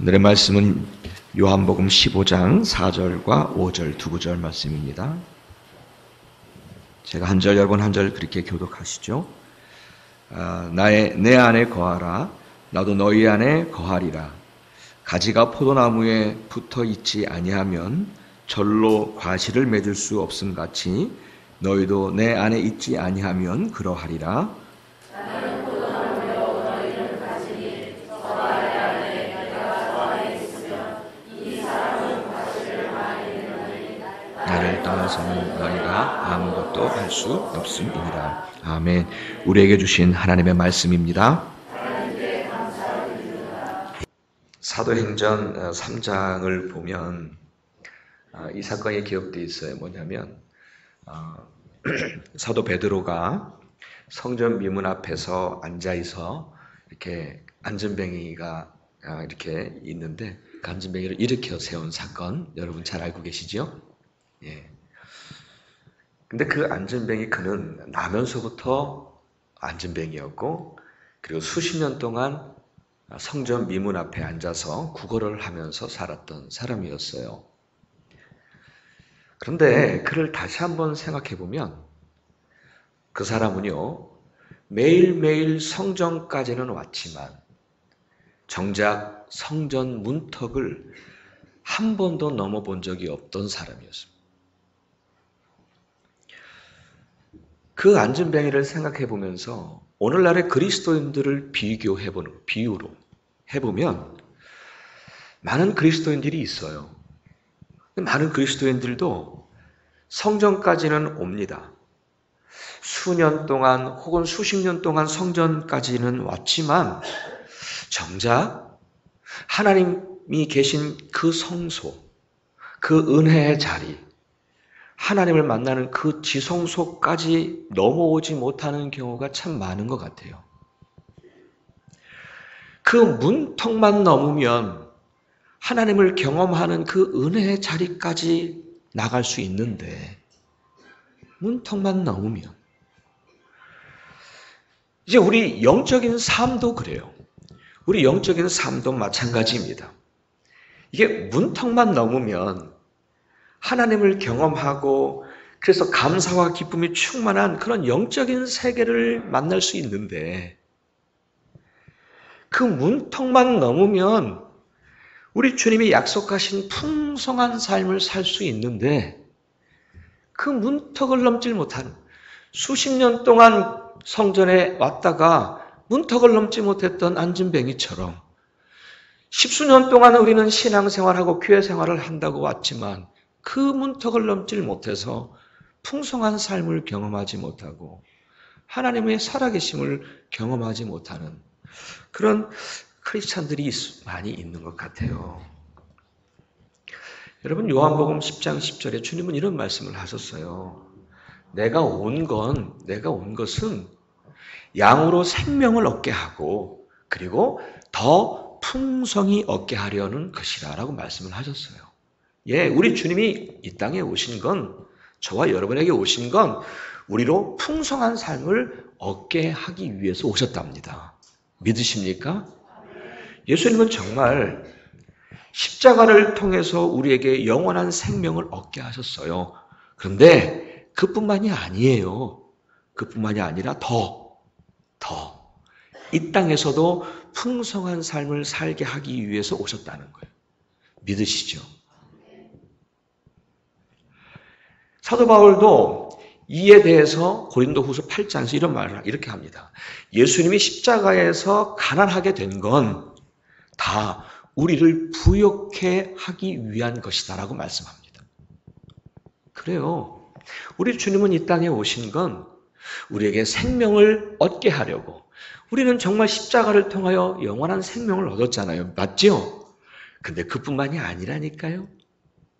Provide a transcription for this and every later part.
오늘의 말씀은 요한복음 15장 4절과 5절 두 구절 말씀입니다. 제가 한 절 여러분 한 절 그렇게 교독하시죠. 내 안에 거하라 나도 너희 안에 거하리라. 가지가 포도나무에 붙어 있지 아니하면 절로 과실을 맺을 수 없음 같이 너희도 내 안에 있지 아니하면 그러하리라. 나를 떠나서는 너희가 아무것도 할 수 없음이니라. 아멘. 우리에게 주신 하나님의 말씀입니다. 사도행전 3장을 보면 이 사건이 기록되어 있어요. 뭐냐면 사도 베드로가 성전 미문 앞에서 앉아있어 이렇게 안전뱅이가 이렇게 있는데 그 안전뱅이를 일으켜 세운 사건 여러분 잘 알고 계시죠? 예. 근데 그 안전뱅이 그는 나면서부터 안전뱅이였고 그리고 수십 년 동안 성전 미문 앞에 앉아서 구걸을 하면서 살았던 사람이었어요. 그런데 그를 다시 한번 생각해 보면 그 사람은요 매일매일 성전까지는 왔지만 정작 성전 문턱을 한 번도 넘어본 적이 없던 사람이었습니다. 그 안전뱅이를 생각해 보면서 오늘날의 그리스도인들을 비유로 해보면 많은 그리스도인들이 있어요. 많은 그리스도인들도 성전까지는 옵니다. 수년 동안 혹은 수십 년 동안 성전까지는 왔지만 정작 하나님이 계신 그 성소, 그 은혜의 자리, 하나님을 만나는 그 지성소까지 넘어오지 못하는 경우가 참 많은 것 같아요. 그 문턱만 넘으면 하나님을 경험하는 그 은혜의 자리까지 나갈 수 있는데 문턱만 넘으면 이제 우리 영적인 삶도 그래요. 우리 영적인 삶도 마찬가지입니다. 이게 문턱만 넘으면 하나님을 경험하고 그래서 감사와 기쁨이 충만한 그런 영적인 세계를 만날 수 있는데 그 문턱만 넘으면 우리 주님이 약속하신 풍성한 삶을 살 수 있는데 그 문턱을 넘질 못하는 수십 년 동안 성전에 왔다가 문턱을 넘지 못했던 안진뱅이처럼 십수년 동안 우리는 신앙생활하고 교회 생활을 한다고 왔지만 그 문턱을 넘질 못해서 풍성한 삶을 경험하지 못하고 하나님의 살아계심을 경험하지 못하는 그런 크리스찬들이 많이 있는 것 같아요. 여러분 요한복음 10장 10절에 주님은 이런 말씀을 하셨어요. 내가 온 것은 양으로 생명을 얻게 하고 그리고 더 풍성히 얻게 하려는 것이라 라고 말씀을 하셨어요. 예, 우리 주님이 이 땅에 오신 건 저와 여러분에게 오신 건 우리로 풍성한 삶을 얻게 하기 위해서 오셨답니다. 믿으십니까? 예수님은 정말 십자가를 통해서 우리에게 영원한 생명을 얻게 하셨어요. 그런데 그뿐만이 아니에요. 그뿐만이 아니라 이 땅에서도 풍성한 삶을 살게 하기 위해서 오셨다는 거예요. 믿으시죠? 사도 바울도 이에 대해서 고린도후서 8장에서 이런 말을 이렇게 합니다. 예수님이 십자가에서 가난하게 된 건 다 우리를 부욕해 하기 위한 것이다라고 말씀합니다. 그래요. 우리 주님은 이 땅에 오신 건 우리에게 생명을 얻게 하려고 우리는 정말 십자가를 통하여 영원한 생명을 얻었잖아요. 맞죠? 근데 그뿐만이 아니라니까요.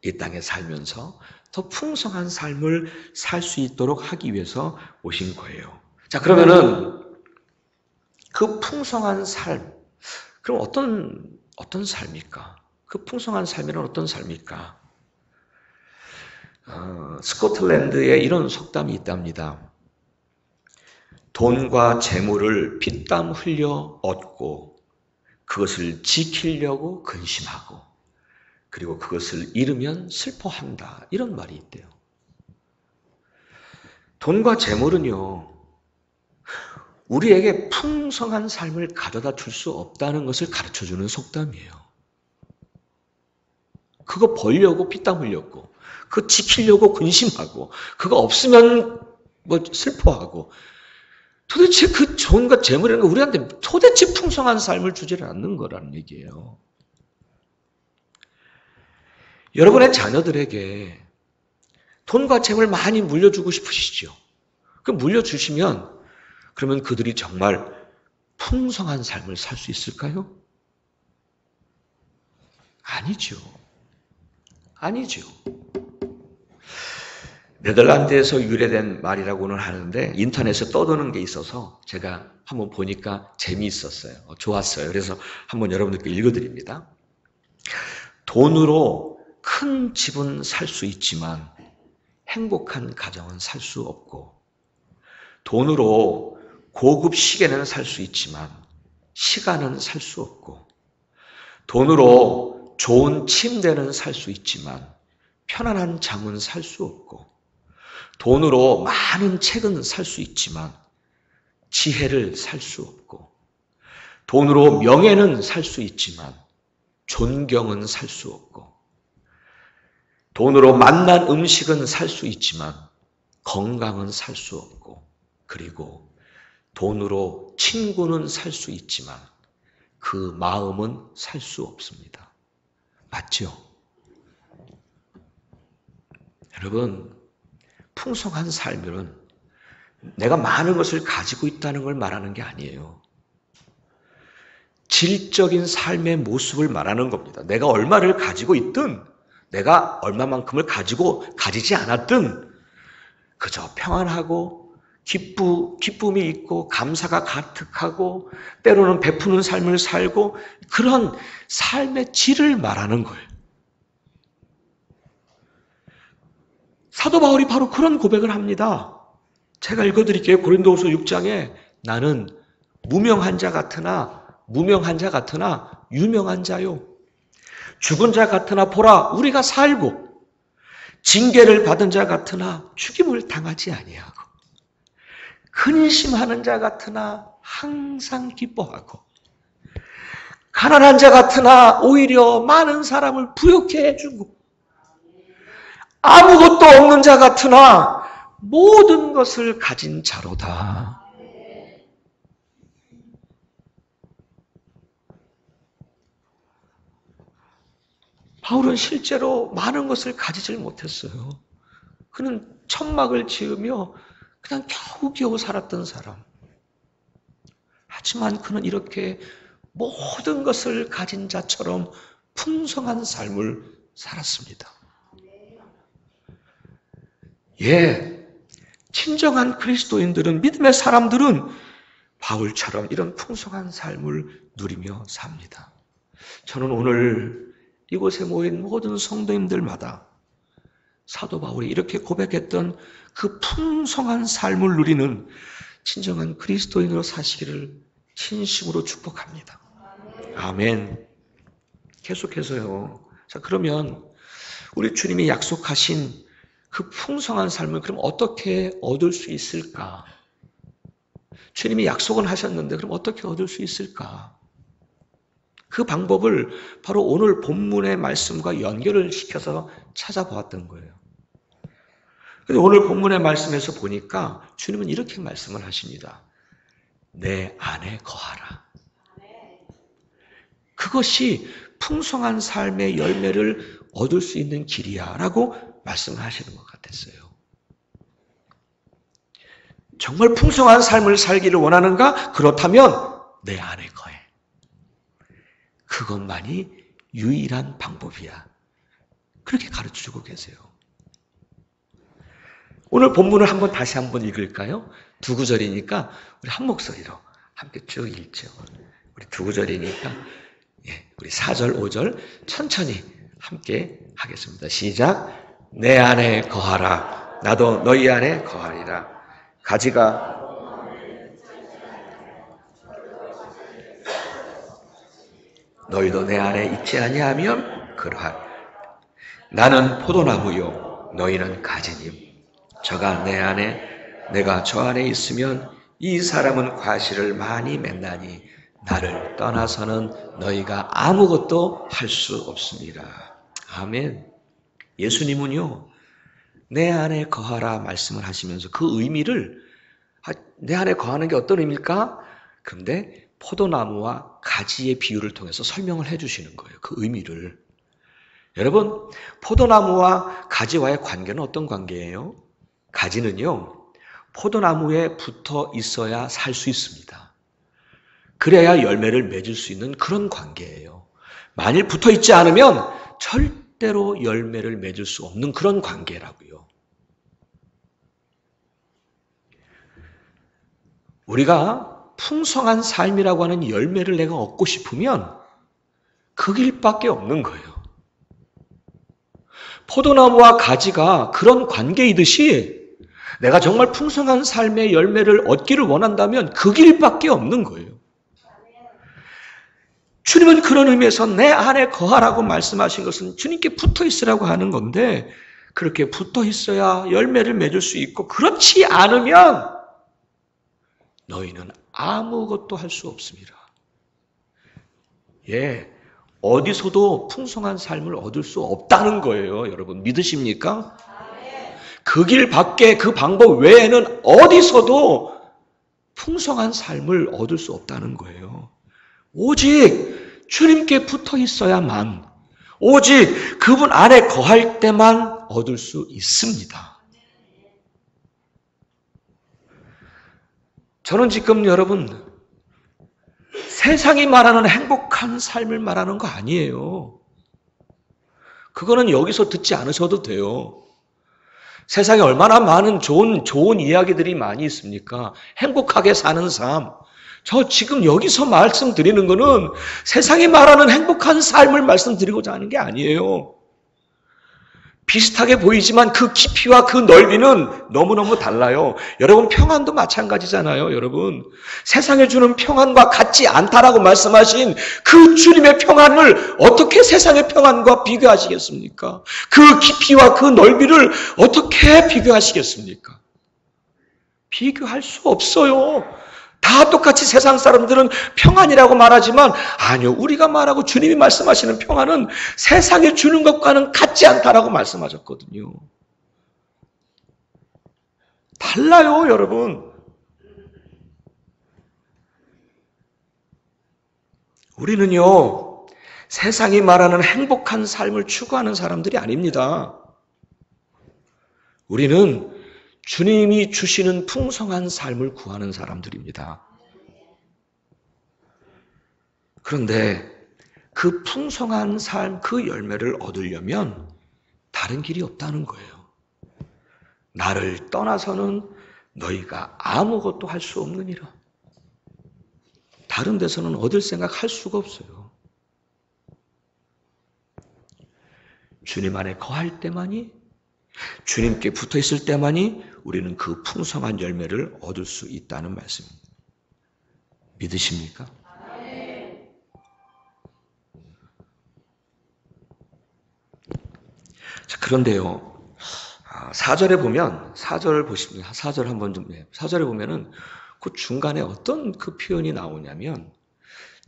이 땅에 살면서 더 풍성한 삶을 살 수 있도록 하기 위해서 오신 거예요. 자, 그러면은 그 풍성한 삶, 그럼 어떤 삶일까? 그 풍성한 삶이란 어떤 삶일까? 스코틀랜드에 이런 속담이 있답니다. 돈과 재물을 피땀 흘려 얻고 그것을 지키려고 근심하고 그리고 그것을 잃으면 슬퍼한다. 이런 말이 있대요. 돈과 재물은요, 우리에게 풍성한 삶을 가져다 줄 수 없다는 것을 가르쳐주는 속담이에요. 그거 벌려고 피땀 흘렸고, 그거 지키려고 근심하고, 그거 없으면 뭐 슬퍼하고, 도대체 그 돈과 재물이라는 거 우리한테 도대체 풍성한 삶을 주지를 않는 거라는 얘기예요. 여러분의 자녀들에게 돈과 재물 많이 물려주고 싶으시죠? 그럼 물려주시면 그러면 그들이 정말 풍성한 삶을 살 수 있을까요? 아니죠. 아니죠. 네덜란드에서 유래된 말이라고는 하는데 인터넷에 떠도는 게 있어서 제가 한번 보니까 재미있었어요. 좋았어요. 그래서 한번 여러분들께 읽어드립니다. 돈으로 큰 집은 살 수 있지만 행복한 가정은 살 수 없고, 돈으로 고급 시계는 살 수 있지만 시간은 살 수 없고, 돈으로 좋은 침대는 살 수 있지만 편안한 잠은 살 수 없고, 돈으로 많은 책은 살 수 있지만 지혜를 살 수 없고, 돈으로 명예는 살 수 있지만 존경은 살 수 없고, 돈으로 만난 음식은 살 수 있지만 건강은 살 수 없고, 그리고 돈으로 친구는 살 수 있지만 그 마음은 살 수 없습니다. 맞죠? 여러분, 풍성한 삶은 내가 많은 것을 가지고 있다는 걸 말하는 게 아니에요. 질적인 삶의 모습을 말하는 겁니다. 내가 얼마를 가지고 있든 내가 얼마만큼을 가지지 않았든 그저 평안하고 기쁨이 있고 감사가 가득하고 때로는 베푸는 삶을 살고 그런 삶의 질을 말하는 거예요. 사도 바울이 바로 그런 고백을 합니다. 제가 읽어드릴게요. 고린도후서 6장에 나는 무명한 자 같으나 유명한 자요. 죽은 자 같으나 보라 우리가 살고, 징계를 받은 자 같으나 죽임을 당하지 아니하고, 근심하는 자 같으나 항상 기뻐하고, 가난한 자 같으나 오히려 많은 사람을 부욕해 해주고, 아무것도 없는 자 같으나 모든 것을 가진 자로다. 바울은 실제로 많은 것을 가지질 못했어요. 그는 천막을 지으며 그냥 겨우겨우 살았던 사람. 하지만 그는 이렇게 모든 것을 가진 자처럼 풍성한 삶을 살았습니다. 예, 진정한 그리스도인들은, 믿음의 사람들은 바울처럼 이런 풍성한 삶을 누리며 삽니다. 저는 오늘 이곳에 모인 모든 성도님들마다 사도 바울이 이렇게 고백했던 그 풍성한 삶을 누리는 진정한 그리스도인으로 사시기를 진심으로 축복합니다. 아멘. 계속해서요. 자, 그러면 우리 주님이 약속하신 그 풍성한 삶을 그럼 어떻게 얻을 수 있을까? 주님이 약속은 하셨는데 그럼 어떻게 얻을 수 있을까? 그 방법을 바로 오늘 본문의 말씀과 연결을 시켜서 찾아보았던 거예요. 그런데 오늘 본문의 말씀에서 보니까 주님은 이렇게 말씀을 하십니다. 내 안에 거하라. 그것이 풍성한 삶의 열매를 얻을 수 있는 길이야 라고 말씀을 하시는 것 같았어요. 정말 풍성한 삶을 살기를 원하는가? 그렇다면 내 안에 거해. 그것만이 유일한 방법이야. 그렇게 가르쳐주고 계세요. 오늘 본문을 다시 한번 읽을까요? 두 구절이니까 우리 한 목소리로 함께 쭉 읽죠. 우리 두 구절이니까 우리 4절, 5절 천천히 함께 하겠습니다. 시작. 내 안에 거하라. 나도 너희 안에 거하리라. 가지가 너희도 내 안에 있지 아니하면 그러할. 나는 포도나무요 너희는 가지님. 저가 내 안에 내가 저 안에 있으면 이 사람은 과실을 많이 맺나니 나를 떠나서는 너희가 아무것도 할 수 없습니다. 아멘. 예수님은요, 내 안에 거하라 말씀을 하시면서 그 의미를, 내 안에 거하는 게 어떤 의미일까? 그런데 포도나무와 가지의 비유를 통해서 설명을 해주시는 거예요. 그 의미를. 여러분, 포도나무와 가지와의 관계는 어떤 관계예요? 가지는요, 포도나무에 붙어 있어야 살 수 있습니다. 그래야 열매를 맺을 수 있는 그런 관계예요. 만일 붙어 있지 않으면 절대로 열매를 맺을 수 없는 그런 관계라고요. 우리가 풍성한 삶이라고 하는 열매를 내가 얻고 싶으면 그 길밖에 없는 거예요. 포도나무와 가지가 그런 관계이듯이 내가 정말 풍성한 삶의 열매를 얻기를 원한다면 그 길밖에 없는 거예요. 주님은 그런 의미에서 내 안에 거하라고 말씀하신 것은 주님께 붙어 있으라고 하는 건데, 그렇게 붙어 있어야 열매를 맺을 수 있고, 그렇지 않으면 너희는 아무것도 할 수 없습니다. 예, 어디서도 풍성한 삶을 얻을 수 없다는 거예요. 여러분 믿으십니까? 그 길 밖에, 그 방법 외에는 어디서도 풍성한 삶을 얻을 수 없다는 거예요. 오직 주님께 붙어 있어야만, 오직 그분 안에 거할 때만 얻을 수 있습니다. 저는 지금 여러분, 세상이 말하는 행복한 삶을 말하는 거 아니에요. 그거는 여기서 듣지 않으셔도 돼요. 세상에 얼마나 많은 좋은 이야기들이 많이 있습니까? 행복하게 사는 삶. 저 지금 여기서 말씀드리는 거는 세상이 말하는 행복한 삶을 말씀드리고자 하는 게 아니에요. 비슷하게 보이지만 그 깊이와 그 넓이는 너무너무 달라요. 여러분 평안도 마찬가지잖아요. 여러분 세상에 주는 평안과 같지 않다라고 말씀하신 그 주님의 평안을 어떻게 세상의 평안과 비교하시겠습니까? 그 깊이와 그 넓이를 어떻게 비교하시겠습니까? 비교할 수 없어요. 다 똑같이 세상 사람들은 평안이라고 말하지만 아니요, 우리가 말하고 주님이 말씀하시는 평안은 세상에 주는 것과는 같지 않다라고 말씀하셨거든요. 달라요, 여러분. 우리는요, 세상이 말하는 행복한 삶을 추구하는 사람들이 아닙니다. 우리는 주님이 주시는 풍성한 삶을 구하는 사람들입니다. 그런데 그 풍성한 삶, 그 열매를 얻으려면 다른 길이 없다는 거예요. 나를 떠나서는 너희가 아무것도 할 수 없느니라. 다른 데서는 얻을 생각 할 수가 없어요. 주님 안에 거할 때만이, 주님께 붙어 있을 때만이 우리는 그 풍성한 열매를 얻을 수 있다는 말씀입니다. 믿으십니까? 자, 그런데요, 4절에 보면, 4절 보십니다. 4절 한번 좀, 4절에 보면은 그 중간에 어떤 그 표현이 나오냐면,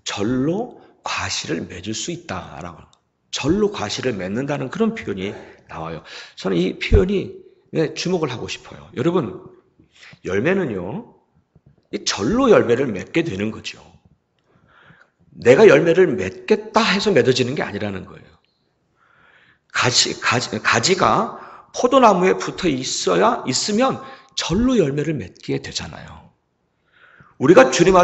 절로 과실을 맺을 수 있다라고, 절로 과실을 맺는다는 그런 표현이 나와요. 저는 이 표현이 주목을 하고 싶어요. 여러분, 열매는요, 이 절로 열매를 맺게 되는 거죠. 내가 열매를 맺겠다 해서 맺어지는 게 아니라는 거예요. 가지가 포도나무에 붙어 있으면 절로 열매를 맺게 되잖아요. 우리가 주님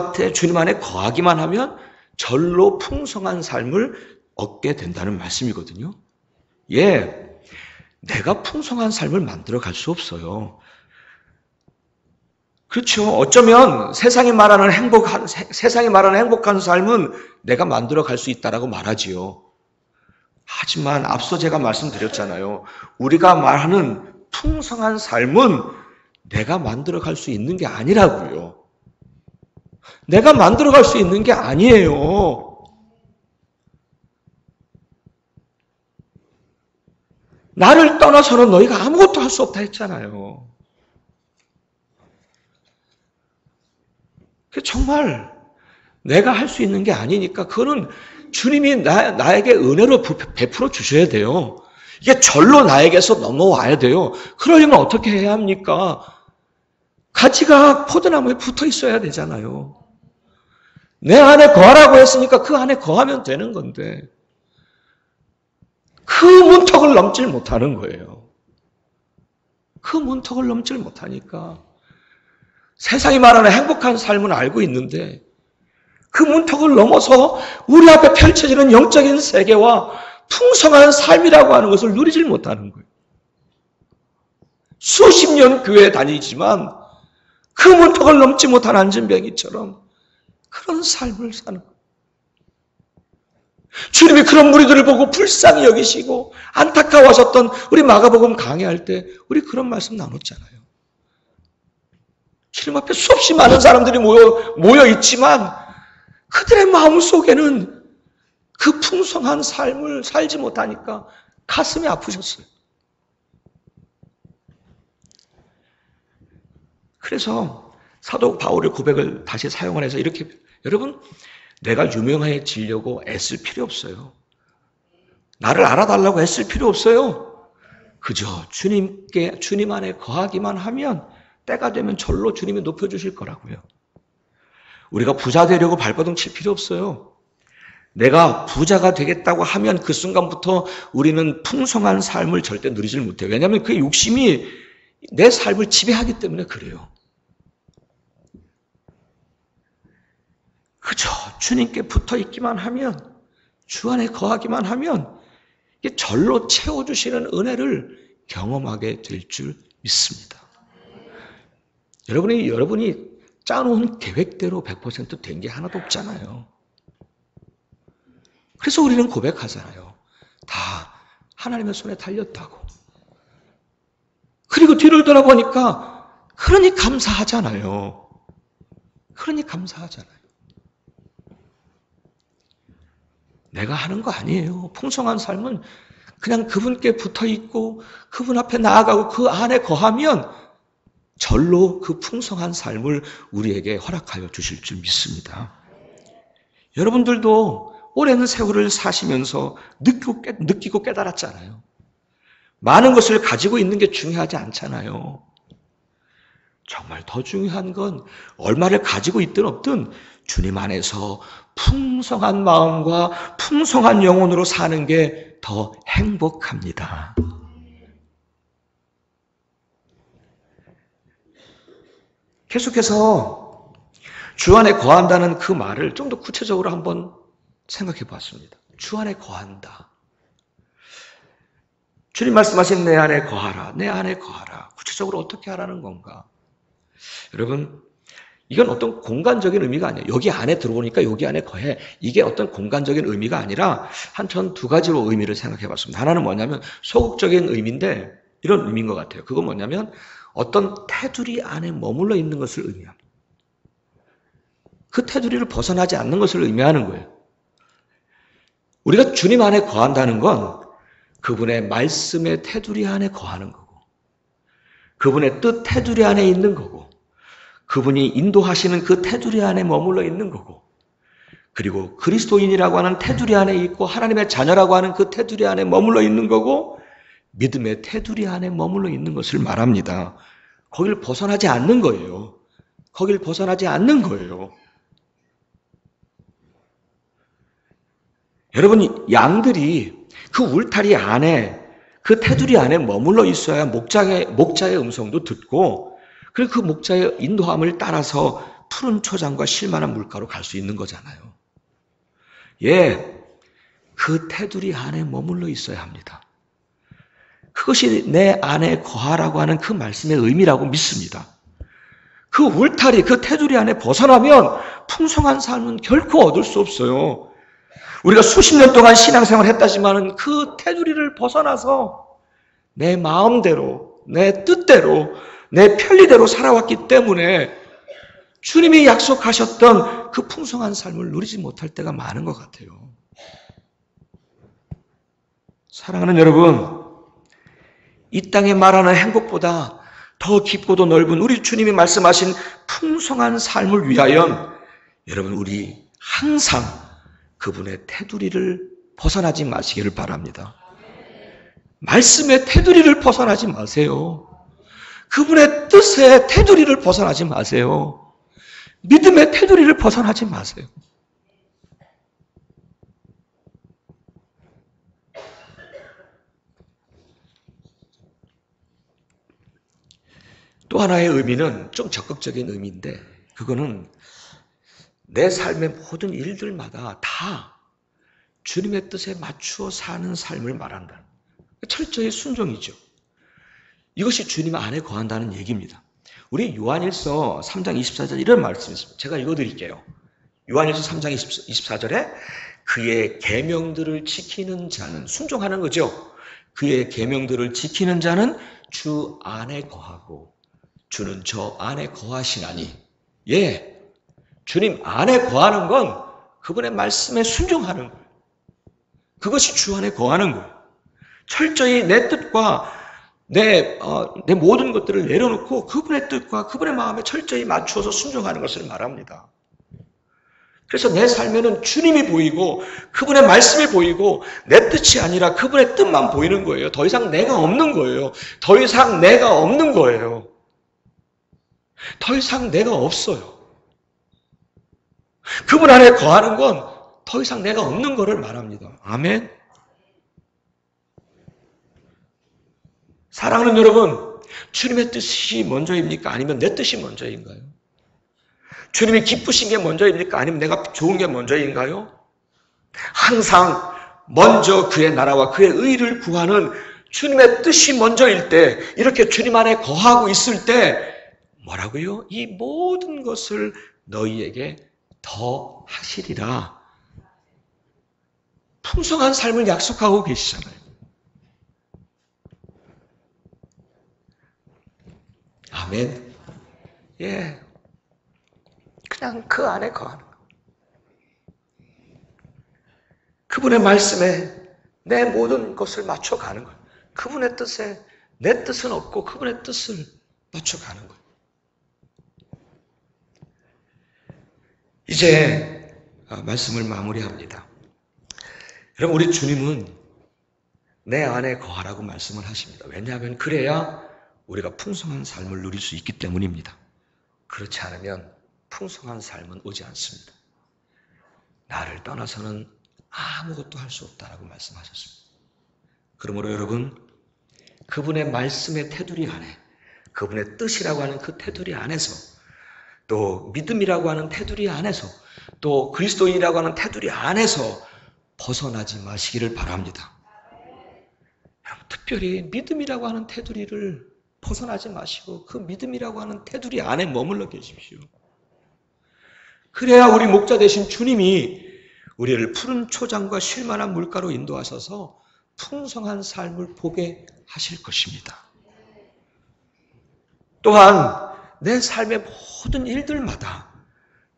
안에 거하기만 하면 절로 풍성한 삶을 얻게 된다는 말씀이거든요. 예, 내가 풍성한 삶을 만들어 갈 수 없어요. 그렇죠. 어쩌면 세상이 말하는 행복한 삶은 내가 만들어 갈 수 있다라고 말하지요. 하지만 앞서 제가 말씀드렸잖아요. 우리가 말하는 풍성한 삶은 내가 만들어 갈 수 있는 게 아니라고요. 내가 만들어 갈 수 있는 게 아니에요. 나를 떠나서는 너희가 아무것도 할 수 없다 했잖아요. 정말 내가 할 수 있는 게 아니니까 그거는 주님이 나에게 은혜로 베풀어 주셔야 돼요. 이게 절로 나에게서 넘어와야 돼요. 그러려면 어떻게 해야 합니까? 가지가 포도나무에 붙어 있어야 되잖아요. 내 안에 거하라고 했으니까 그 안에 거하면 되는 건데 그 문턱을 넘질 못하는 거예요. 그 문턱을 넘질 못하니까 세상이 말하는 행복한 삶은 알고 있는데 그 문턱을 넘어서 우리 앞에 펼쳐지는 영적인 세계와 풍성한 삶이라고 하는 것을 누리질 못하는 거예요. 수십 년 교회에 다니지만 그 문턱을 넘지 못한 안진뱅이처럼 그런 삶을 사는 거예요. 주님이 그런 무리들을 보고 불쌍히 여기시고 안타까워하셨던 우리 마가복음 강의할 때 우리 그런 말씀 나눴잖아요. 주님 앞에 수없이 많은 사람들이 모여 있지만 그들의 마음속에는 그 풍성한 삶을 살지 못하니까 가슴이 아프셨어요. 그래서 사도 바울의 고백을 다시 사용을 해서 이렇게, 여러분, 내가 유명해지려고 애쓸 필요 없어요. 나를 알아달라고 애쓸 필요 없어요. 그저 주님 안에 거하기만 하면 때가 되면 절로 주님이 높여주실 거라고요. 우리가 부자 되려고 발버둥 칠 필요 없어요. 내가 부자가 되겠다고 하면 그 순간부터 우리는 풍성한 삶을 절대 누리질 못해요. 왜냐하면 그 욕심이 내 삶을 지배하기 때문에 그래요. 그저 주님께 붙어 있기만 하면, 주 안에 거하기만 하면 이게 절로 채워주시는 은혜를 경험하게 될 줄 믿습니다. 여러분이 짜놓은 계획대로 100% 된 게 하나도 없잖아요. 그래서 우리는 고백하잖아요. 다 하나님의 손에 달렸다고. 그리고 뒤를 돌아보니까 그러니 감사하잖아요. 그러니 감사하잖아요. 내가 하는 거 아니에요. 풍성한 삶은 그냥 그분께 붙어 있고 그분 앞에 나아가고 그 안에 거하면 절로 그 풍성한 삶을 우리에게 허락하여 주실 줄 믿습니다. 여러분들도 오랜 세월을 사시면서 느끼고 깨달았잖아요. 많은 것을 가지고 있는 게 중요하지 않잖아요. 정말 더 중요한 건 얼마를 가지고 있든 없든 주님 안에서 풍성한 마음과 풍성한 영혼으로 사는 게 더 행복합니다. 계속해서 주 안에 거한다는 그 말을 좀 더 구체적으로 한번 생각해 봤습니다. 주 안에 거한다. 주님 말씀하신 내 안에 거하라. 내 안에 거하라. 구체적으로 어떻게 하라는 건가? 여러분, 이건 어떤 공간적인 의미가 아니에요. 여기 안에 들어오니까 여기 안에 거해. 이게 어떤 공간적인 의미가 아니라 전 두 가지로 의미를 생각해 봤습니다. 하나는 뭐냐면 소극적인 의미인데 이런 의미인 것 같아요. 그건 뭐냐면 어떤 테두리 안에 머물러 있는 것을 의미합니다. 그 테두리를 벗어나지 않는 것을 의미하는 거예요. 우리가 주님 안에 거한다는 건 그분의 말씀의 테두리 안에 거하는 거고, 그분의 뜻 테두리 안에 있는 거고, 그분이 인도하시는 그 테두리 안에 머물러 있는 거고, 그리고 그리스도인이라고 하는 테두리 안에 있고 하나님의 자녀라고 하는 그 테두리 안에 머물러 있는 거고, 믿음의 테두리 안에 머물러 있는 것을 말합니다. 거길 벗어나지 않는 거예요. 거길 벗어나지 않는 거예요. 여러분, 양들이 그 울타리 안에, 그 테두리 안에 머물러 있어야 목자의 음성도 듣고, 그리고 그 목자의 인도함을 따라서 푸른 초장과 실만한 물가로 갈 수 있는 거잖아요. 그 테두리 안에 머물러 있어야 합니다. 그것이 내 안에 거하라고 하는 그 말씀의 의미라고 믿습니다. 그 울타리, 그 테두리 안에 벗어나면 풍성한 삶은 결코 얻을 수 없어요. 우리가 수십 년 동안 신앙생활을 했다지만 그 테두리를 벗어나서 내 마음대로, 내 뜻대로, 내 편리대로 살아왔기 때문에 주님이 약속하셨던 그 풍성한 삶을 누리지 못할 때가 많은 것 같아요. 사랑하는 여러분, 이 땅에 말하는 행복보다 더 깊고도 넓은 우리 주님이 말씀하신 풍성한 삶을 위하여 여러분 우리 항상 그분의 테두리를 벗어나지 마시기를 바랍니다. 말씀의 테두리를 벗어나지 마세요. 그분의 뜻의 테두리를 벗어나지 마세요. 믿음의 테두리를 벗어나지 마세요. 또 하나의 의미는 좀 적극적인 의미인데 그거는 내 삶의 모든 일들마다 다 주님의 뜻에 맞추어 사는 삶을 말한다. 철저히 순종이죠. 이것이 주님 안에 거한다는 얘기입니다. 우리 요한일서 3장 24절 이런 말씀이 있습니다. 제가 읽어드릴게요. 요한일서 3장 24절에 그의 계명들을 지키는 자는 순종하는 거죠. 그의 계명들을 지키는 자는 주 안에 거하고 주는 저 안에 거하시나니 예, 주님 안에 거하는 건 그분의 말씀에 순종하는 거예요. 그것이 주 안에 거하는 거예요. 철저히 내 뜻과 내 모든 것들을 내려놓고 그분의 뜻과 그분의 마음에 철저히 맞추어서 순종하는 것을 말합니다. 그래서 내 삶에는 주님이 보이고 그분의 말씀이 보이고 내 뜻이 아니라 그분의 뜻만 보이는 거예요. 더 이상 내가 없는 거예요. 더 이상 내가 없는 거예요. 더 이상 내가 없어요. 그분 안에 거하는 건 더 이상 내가 없는 것을 말합니다. 아멘. 사랑하는 여러분, 주님의 뜻이 먼저입니까? 아니면 내 뜻이 먼저인가요? 주님이 기쁘신 게 먼저입니까? 아니면 내가 좋은 게 먼저인가요? 항상 먼저 그의 나라와 그의 의를 구하는 주님의 뜻이 먼저일 때, 이렇게 주님 안에 거하고 있을 때 뭐라고요? 이 모든 것을 너희에게 더 하시리라. 풍성한 삶을 약속하고 계시잖아요. 아멘. 예. 그냥 그 안에 거하는 거. 그분의 말씀에 내 모든 것을 맞춰가는 거예요. 그분의 뜻에 내 뜻은 없고 그분의 뜻을 맞춰가는 거예요. 이제 말씀을 마무리합니다. 여러분, 우리 주님은 내 안에 거하라고 말씀을 하십니다. 왜냐하면 그래야 우리가 풍성한 삶을 누릴 수 있기 때문입니다. 그렇지 않으면 풍성한 삶은 오지 않습니다. 나를 떠나서는 아무것도 할 수 없다라고 말씀하셨습니다. 그러므로 여러분, 그분의 말씀의 테두리 안에, 그분의 뜻이라고 하는 그 테두리 안에서, 또 믿음이라고 하는 테두리 안에서, 또 그리스도인이라고 하는 테두리 안에서 벗어나지 마시기를 바랍니다. 여러분, 특별히 믿음이라고 하는 테두리를 벗어나지 마시고 그 믿음이라고 하는 테두리 안에 머물러 계십시오. 그래야 우리 목자 되신 주님이 우리를 푸른 초장과 쉴만한 물가로 인도하셔서 풍성한 삶을 보게 하실 것입니다. 또한 내 삶의 모든 일들마다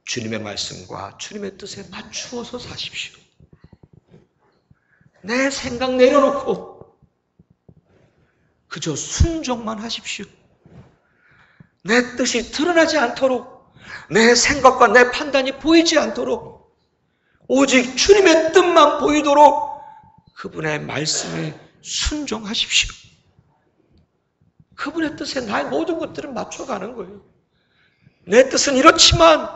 주님의 말씀과 주님의 뜻에 맞추어서 사십시오. 내 생각 내려놓고 그저 순종만 하십시오. 내 뜻이 드러나지 않도록, 내 생각과 내 판단이 보이지 않도록 오직 주님의 뜻만 보이도록 그분의 말씀에 순종하십시오. 그분의 뜻에 나의 모든 것들을 맞춰가는 거예요. 내 뜻은 이렇지만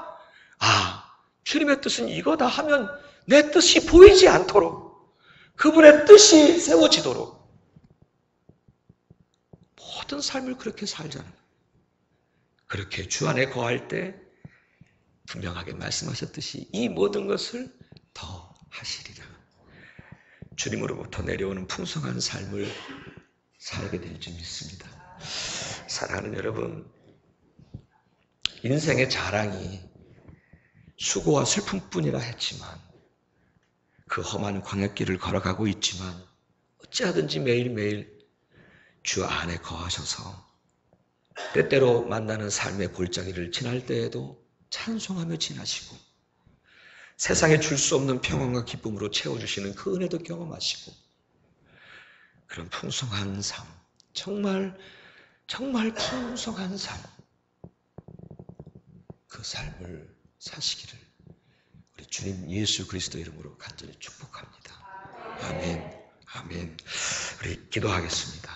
주님의 뜻은 이거다 하면 내 뜻이 보이지 않도록 그분의 뜻이 세워지도록 모든 삶을 그렇게 살자는 거예요. 그렇게 주 안에 거할 때 분명하게 말씀하셨듯이 이 모든 것을 더 하시리라. 주님으로부터 내려오는 풍성한 삶을 살게 될 줄 믿습니다. 사랑하는 여러분, 인생의 자랑이 수고와 슬픔뿐이라 했지만 그 험한 광야길을 걸어가고 있지만 어찌하든지 매일매일 주 안에 거하셔서 때때로 만나는 삶의 골짜기를 지날 때에도 찬송하며 지나시고 세상에 줄 수 없는 평안과 기쁨으로 채워주시는 그 은혜도 경험하시고 그런 풍성한 삶, 정말 풍성한 삶, 그 삶을 사시기를 우리 주님 예수 그리스도 이름으로 간절히 축복합니다. 아멘. 아멘. 우리 기도하겠습니다.